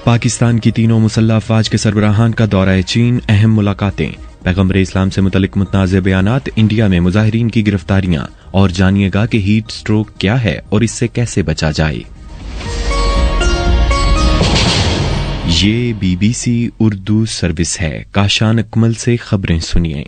पाकिस्तान की तीनों मुसल्लह अफवाज के सरबराहान का दौरा चीन, अहम मुलाकातें, पैगम्बर इस्लाम से मुतल्लिक मुतनाज़ बयानात, इंडिया में मुजाहिरीन की गिरफ्तारियां, और जानिएगा कि हीट स्ट्रोक क्या है और इससे कैसे बचा जाए। ये BBC उर्दू सर्विस है। काशान अकमल से खबरें सुनिए।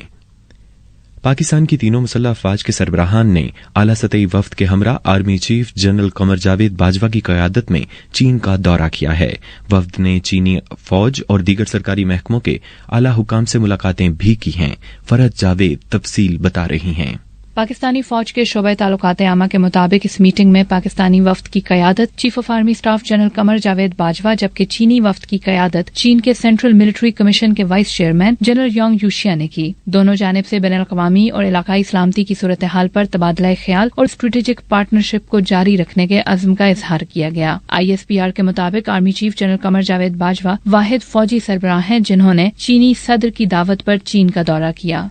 पाकिस्तान की तीनों मुसल्लह अफवाज के सरबराहान ने आला सतही वफ्द के हमरा army chief general Qamar Javed Bajwa की क़यादत में चीन का दौरा किया है। वफ्द ने चीनी फौज और दीगर सरकारी महकमों के आला हुकाम से मुलाकातें भी की हैं। फरहत जावेद तफसील बता रही हैं। पाकिस्तानी फौज के शोबे ताल्लुकात आमा के मुताबिक इस मीटिंग में पाकिस्तानी वफ्द की कयादत chief of army staff general Qamar Javed Bajwa, जबकि चीनी वफ्द की कयादत चीन के सेंट्रल मिलिट्री कमीशन के vice chairman general Zhang Youxia ने की। दोनों जानिब से बैनुल अक़वामी और इलाकाई सलामती की सूरत हाल पर तबादला ख्याल और स्ट्रेटेजिक पार्टनरशिप को जारी रखने के अज़्म का इजहार किया गया। ISPR के मुताबिक army chief general Qamar Javed Bajwa वाहिद फौजी सरबराह हैं जिन्होंने चीनी सदर की दावत पर चीन का दौरा किया।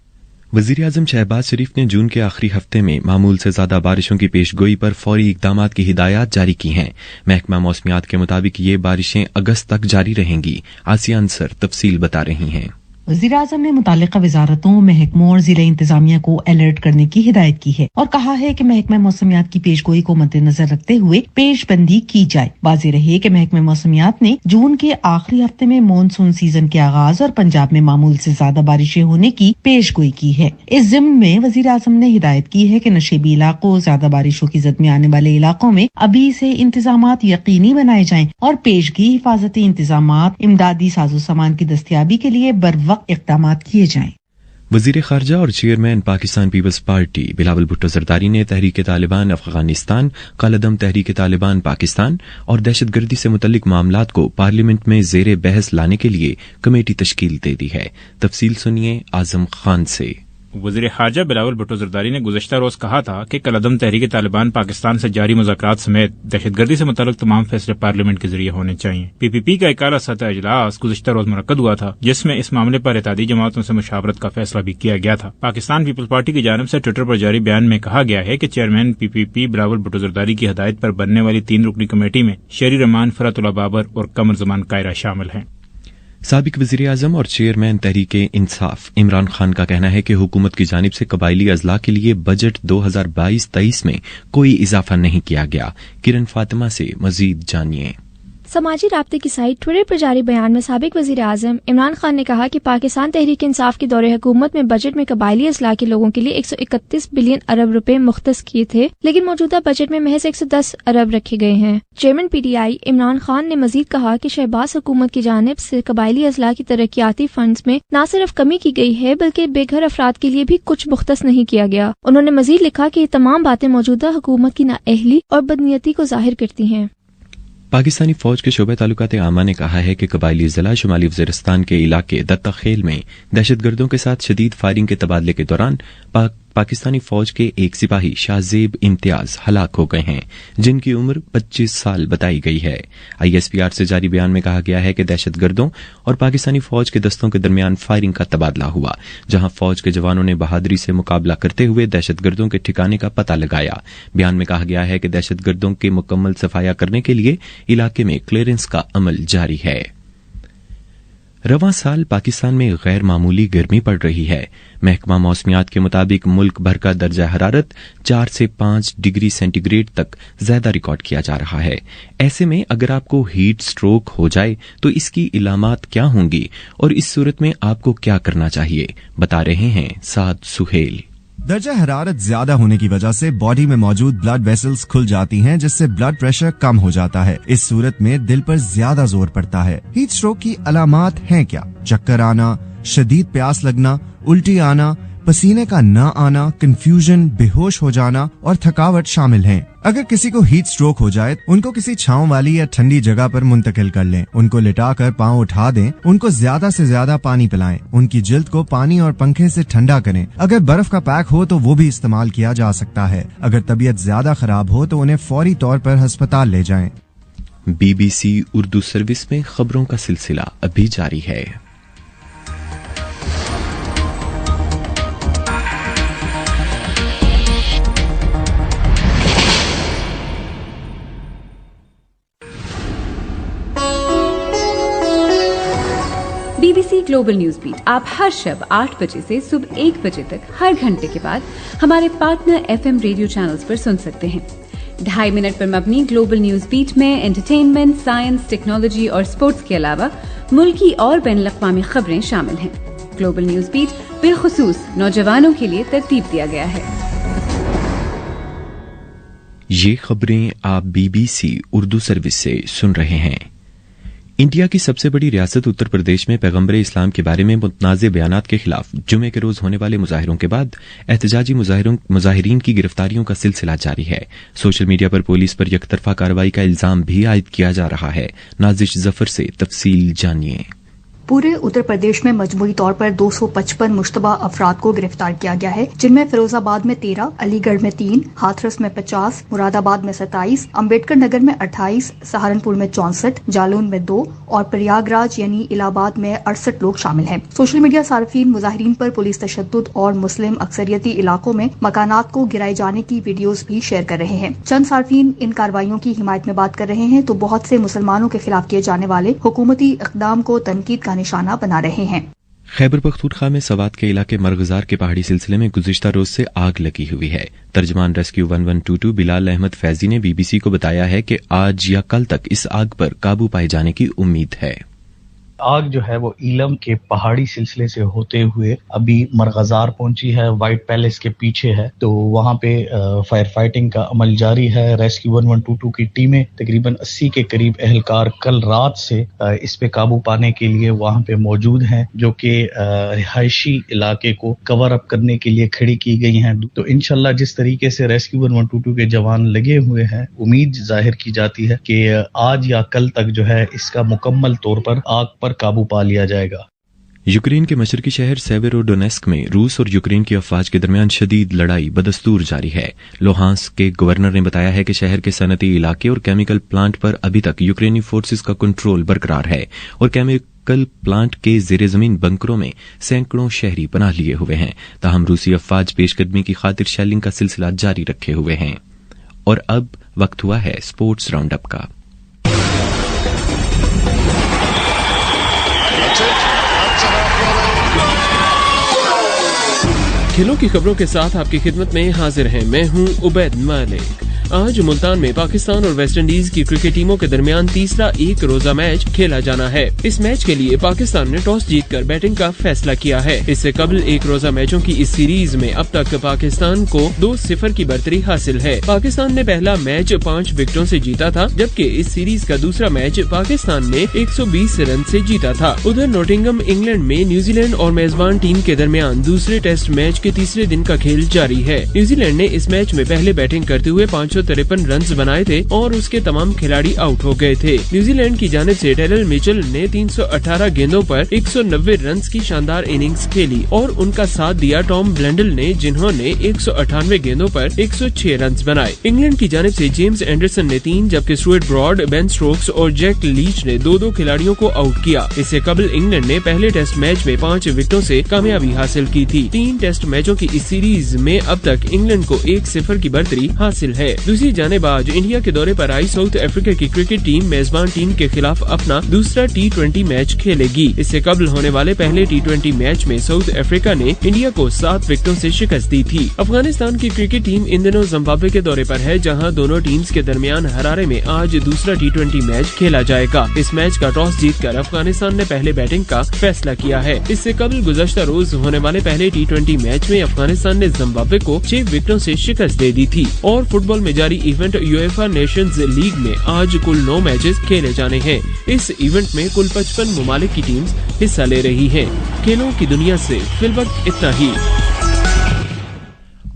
वज़ीर आज़म शहबाज शरीफ ने जून के आखिरी हफ्ते में मामूल से ज्यादा बारिशों की पेशगोई पर फौरी इकदामात की हिदायत जारी की हैं। महकमा मौसमियात के मुताबिक ये बारिशें अगस्त तक जारी रहेंगी। आसिया अंसर तफसील बता रही हैं। वज़ीर आज़म ने मुतालिका वजारतों, महकमों और जिला इंतजामिया को अलर्ट करने की हिदायत की है और कहा है कि महकमा मौसमियात की पेशगोई को मद्देनजर रखते हुए पेशबंदी की जाए। वाज़ेह रहे कि महकमा मौसमियात ने जून के आखिरी हफ्ते में मानसून सीजन के आगाज और पंजाब में मामूल से ज्यादा बारिशें होने की पेशगोई की है। इस ज़िम्न में वज़ीर आज़म ने हिदायत की है कि नशेबी इलाकों, ज्यादा बारिशों की जद में आने वाले इलाकों में अभी से इंतजामात यकीनी बनाए जाएं और पेशगी हिफाजती इंतजामात, इमदादी साजो सामान की दस्तियाबी के लिए बरवक्त इक़दामात किए जाएं। वज़ीर ख़ारजा और चेयरमैन पाकिस्तान पीपल्स पार्टी बिलावल भुट्टो ज़रदारी ने तहरीक तालिबान अफगानिस्तान, कालदम तहरीक तालिबान पाकिस्तान और दहशतगर्दी से मुतल्लिक मामलात को पार्लियामेंट में ज़ेरे बहस लाने के लिए कमेटी तश्कील दे दी है। तफसील सुनिए आज़म खान से। वज़ीर ख़ारजा बिलावल भुट्टो ज़रदारी ने गुज़श्ता रोज कहा था कि कलदम तहरीक तालिबान पाकिस्तान से जारी मुज़ाकरात समेत दहशतगर्दी से मुतल्लिक तमाम फैसले पार्लियामेंट के जरिए होने चाहिए। PPP का एक आला सतह इजलास गुज़श्ता रोज मुनक्कद हुआ था, जिसमें इस मामले पर इत्तेहादी जमातों से मुशावरत का फैसला भी किया गया था। पाकिस्तान पीपल्स पार्टी की जानिब से ट्विटर पर जारी बयान में कहा गया है कि चेयरमैन PPP बिलावल भुट्टो ज़रदारी की हदायत पर बनने वाली 3 रुकनी कमेटी में शेरी रहमान, फरहतुल्लाह बाबर और कमर जमान कायरा शामिल हैं। साबिक वज़ीर आज़म और चेयरमैन तहरीक इंसाफ इमरान खान का कहना है कि हुकूमत की जानिब से कबायली अजला के लिए बजट 2022-23 में कोई इजाफा नहीं किया गया। किरण फातिमा से मजीद जानिए। समाजी राब्ते की साइट ट्विटर पर जारी बयान में साबिक वज़ीर आज़म इमरान खान ने कहा कि पाकिस्तान तहरीक इंसाफ के दौरे हुकूमत में बजट में कबायली अजला के लोगों के लिए 131 बिलियन अरब रुपए मुख्तस किए थे, लेकिन मौजूदा बजट में महज 110 अरब रखे गए हैं। चेयरमैन PTI इमरान खान ने मजीद कहा कि शहबाज हुकूमत की जानिब से कबायली अजला की तरक्याती फंड्स में न सिर्फ कमी की गई है बल्कि बेघर अफराद के लिए भी कुछ मुख्तस नहीं किया गया। उन्होंने मजीद लिखा कि ये तमाम बातें मौजूदा हुकूमत की नाअहली और बदनीयती को जाहिर करती हैं। पाकिस्तानी फौज के शोबे ताल्लुकात आमा ने कहा है कि कबायली जिला शुमाली वज़ीरिस्तान के इलाके दत्ता खेल में दहशतगर्दों के साथ शदीद फायरिंग के तबादले के दौरान पाकिस्तानी फौज के एक सिपाही शाहजेब इम्तियाज हलाक हो गए हैं, जिनकी उम्र 25 साल बताई गई है। ISPR से जारी बयान में कहा गया है कि दहशतगर्दों और पाकिस्तानी फौज के दस्तों के दरमियान फायरिंग का तबादला हुआ, जहां फौज के जवानों ने बहादुरी से मुकाबला करते हुए दहशतगर्दों के ठिकाने का पता लगाया। बयान में कहा गया है कि दहशतगर्दों के मुकम्मल सफाया करने के लिए इलाके में क्लियरेंस का अमल जारी है। रवां साल पाकिस्तान में गैर मामूली गर्मी पड़ रही है। महकमा मौसमियात के मुताबिक मुल्क भर का दर्जा हरारत 4 से 5 डिग्री सेंटीग्रेड तक ज्यादा रिकॉर्ड किया जा रहा है। ऐसे में अगर आपको हीट स्ट्रोक हो जाए तो इसकी इलामात क्या होंगी और इस सूरत में आपको क्या करना चाहिए, बता रहे हैं साद सुहेल। दर्जा हरारत ज्यादा होने की वजह से बॉडी में मौजूद ब्लड वेसल्स खुल जाती हैं, जिससे ब्लड प्रेशर कम हो जाता है। इस सूरत में दिल पर ज्यादा जोर पड़ता है। हीट स्ट्रोक की अलामात हैं क्या? चक्कर आना, शदीद प्यास लगना, उल्टी आना, पसीने का न आना, कंफ्यूजन, बेहोश हो जाना और थकावट शामिल हैं। अगर किसी को हीट स्ट्रोक हो जाए, उनको किसी छांव वाली या ठंडी जगह पर मुंतकिल कर लें। उनको लिटाकर पांव उठा दें। उनको ज्यादा से ज्यादा पानी पिलाएं। उनकी जिल्द को पानी और पंखे से ठंडा करें। अगर बर्फ का पैक हो तो वो भी इस्तेमाल किया जा सकता है। अगर तबीयत ज्यादा खराब हो तो उन्हें फौरी तौर पर अस्पताल ले जाएं। BBC उर्दू सर्विस में खबरों का सिलसिला अभी जारी है। BBC ग्लोबल न्यूज बीट आप हर शब 8 बजे से सुबह 1 बजे तक हर घंटे के बाद हमारे पार्टनर FM रेडियो चैनल्स पर सुन सकते हैं। 2.5 मिनट पर मबनी ग्लोबल न्यूज बीट में एंटरटेनमेंट, साइंस, टेक्नोलॉजी और स्पोर्ट्स के अलावा मुल्की और बैनुल-अक़वामी खबरें शामिल हैं। ग्लोबल न्यूज बीट बिलखुसूस नौजवानों के लिए तरतीब दिया गया है। ये खबरें आप BBC उर्दू सर्विस से सुन रहे हैं। इंडिया की सबसे बड़ी रियासत उत्तर प्रदेश में पैगम्बर इस्लाम के बारे में मुतनाज़ बयानात के खिलाफ जुमे के रोज होने वाले मुजाहिरों के बाद एहतजाजी मुजाहिरीन की गिरफ्तारियों का सिलसिला जारी है। सोशल मीडिया पर पुलिस पर यकतरफा कार्रवाई का इल्जाम भी आयद किया जा रहा है। नाजिश जफर से तफसील जानिए। पूरे उत्तर प्रदेश में मजमूई तौर पर 255 मुश्तबा अफराद को गिरफ्तार किया गया है, जिनमें फिरोजाबाद में 13, अलीगढ़ में 3, हाथरस में 50, मुरादाबाद में 27, अम्बेडकर नगर में 28, सहारनपुर में 64, जालौन में 2 और प्रयागराज यानी इलाहाबाद में 68 लोग शामिल हैं। सोशल मीडिया सार्फिन मुजाहिरीन पर पुलिस तशद्दुद और मुस्लिम अक्सरियती इलाकों में मकानात को गिराए जाने की वीडियोज भी शेयर कर रहे हैं। चंद सार्फिन इन कार्रवाइयों की हिमायत में बात कर रहे हैं तो बहुत से मुसलमानों के खिलाफ किए जाने वाले हुकूमती इक़दाम को तनकीद का निशाना बना रहे हैं। खैबर पख्तूनख्वा में सवात के इलाके मरगजार के पहाड़ी सिलसिले में गुज़िश्ता रोज से आग लगी हुई है। तर्जमान रेस्क्यू 1122 बिलाल अहमद फैजी ने BBC को बताया है कि आज या कल तक इस आग पर काबू पाए जाने की उम्मीद है। आग जो है वो ईलम के पहाड़ी सिलसिले से होते हुए अभी मरगजार पहुंची है, व्हाइट पैलेस के पीछे है, तो वहां पे फायर फाइटिंग का अमल जारी है। रेस्क्यू 1122 की टीमें तकरीबन 80 के करीब एहलकार कल रात से इस पे काबू पाने के लिए वहां पे मौजूद हैं, जो कि रिहायशी इलाके को कवर अप करने के लिए खड़ी की गई हैं। तो इंशाल्लाह जिस तरीके से रेस्क्यू 1122 के जवान लगे हुए हैं, उम्मीद जाहिर की जाती है कि आज या कल तक जो है इसका मुकम्मल तौर पर आग पर काबू पा लिया जाएगा। यूक्रेन के मशरकी शहर सेवेरोडोनेस्क में रूस और यूक्रेन की अफवाज के दरमियान शदीद लड़ाई बदस्तूर जारी है। लोहांस्क के गवर्नर ने बताया है कि शहर के सनती इलाके और केमिकल प्लांट पर अभी तक यूक्रेनी फोर्सेस का कंट्रोल बरकरार है और केमिकल प्लांट के जेर जमीन बंकरों में सैकड़ों शहरी पनाह लिए हुए हैं। ताहम रूसी अफवाज पेशकदमी की खातिर शेलिंग का सिलसिला जारी रखे हुए हैं। और अब वक्त हुआ है स्पोर्ट्स राउंड अप का। खेलों की खबरों के साथ आपकी खिदमत में हाजिर हैं, मैं हूं उबैद मालिक। आज मुल्तान में पाकिस्तान और वेस्ट इंडीज की क्रिकेट टीमों के दरमियान तीसरा एक रोजा मैच खेला जाना है। इस मैच के लिए पाकिस्तान ने टॉस जीतकर बैटिंग का फैसला किया है। इससे कबल एक रोजा मैचों की इस सीरीज में अब तक पाकिस्तान को 2-0 की बढ़तरी हासिल है। पाकिस्तान ने पहला मैच 5 विकेटों से जीता था, जबकि इस सीरीज का दूसरा मैच पाकिस्तान ने 120 रन से जीता था। उधर नोटिंगम इंग्लैंड में न्यूजीलैंड और मेजबान टीम के दरमियान दूसरे टेस्ट मैच के तीसरे दिन का खेल जारी है। न्यूजीलैंड ने इस मैच में पहले बैटिंग करते हुए 553 रन बनाए थे और उसके तमाम खिलाड़ी आउट हो गए थे। न्यूजीलैंड की जानिब से टेरल मिचेल ने 318 गेंदों पर 190 रन की शानदार इनिंग्स खेली और उनका साथ दिया टॉम ब्लेंडल ने, जिन्होंने 198 गेंदों पर 106 रन बनाए। इंग्लैंड की जानिब से जेम्स एंडरसन ने 3, जबकि स्टुअर्ट ब्रॉड, बेन स्टोक्स और जैक लीच ने 2-2 खिलाड़ियों को आउट किया। इससे कबल इंग्लैंड ने पहले टेस्ट मैच में 5 विकेटों से कामयाबी हासिल की थी। 3 टेस्ट मैचों की इस सीरीज में अब तक इंग्लैंड को 1-0 की बढ़तरी हासिल है। दूसरी जानिब आज इंडिया के दौरे पर आई साउथ अफ्रीका की क्रिकेट टीम मेजबान टीम के खिलाफ अपना दूसरा T20 मैच खेलेगी। इससे कबल होने वाले पहले T20 मैच में साउथ अफ्रीका ने इंडिया को 7 विकेटों से शिकस्त दी थी। अफगानिस्तान की क्रिकेट टीम इन दिनों जिम्बाब्वे के दौरे पर है, जहां दोनों टीम्स के दरमियान हरारे में आज दूसरा T20 मैच खेला जाएगा। इस मैच का टॉस जीतकर अफगानिस्तान ने पहले बैटिंग का फैसला किया है। इससे कबल गुज़श्ता रोज होने वाले पहले T20 मैच में अफगानिस्तान ने जिम्बाब्वे को 6 विकेटों से शिकस्त दे दी थी। और फुटबॉल में जारी इवेंट यूएफा नेशंस लीग में आज कुल 9 मैचेस खेले जाने हैं। इस इवेंट में कुल 55 मुमालिक की टीम्स हिस्सा ले रही हैं। खेलों की दुनिया से फिलवक्त इतना ही।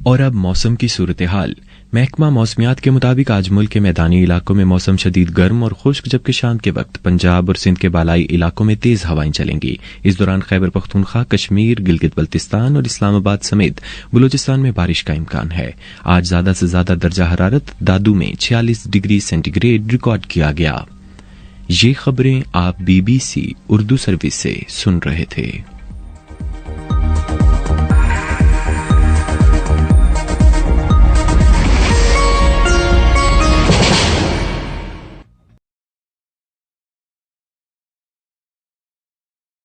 और अब मौसम की सूरत हाल। महकमा मौसमियात के मुताबिक आज मुल्क के मैदानी इलाकों में मौसम शदीद गर्म और खुश्क, जबकि शाम के वक्त पंजाब और सिंध के बालाई इलाकों में तेज हवाएं चलेंगी। इस दौरान खैबर पख्तूनख्वा, कश्मीर, गिलगित बल्तिस्तान और इस्लामाबाद समेत बलूचिस्तान में बारिश का इम्कान है। आज ज्यादा से ज्यादा दर्जा हरारत दादू में 46 डिग्री सेंटीग्रेड रिकॉर्ड किया गया। ये खबरें आप BBC उर्दू सर्विस से सुन रहे थे।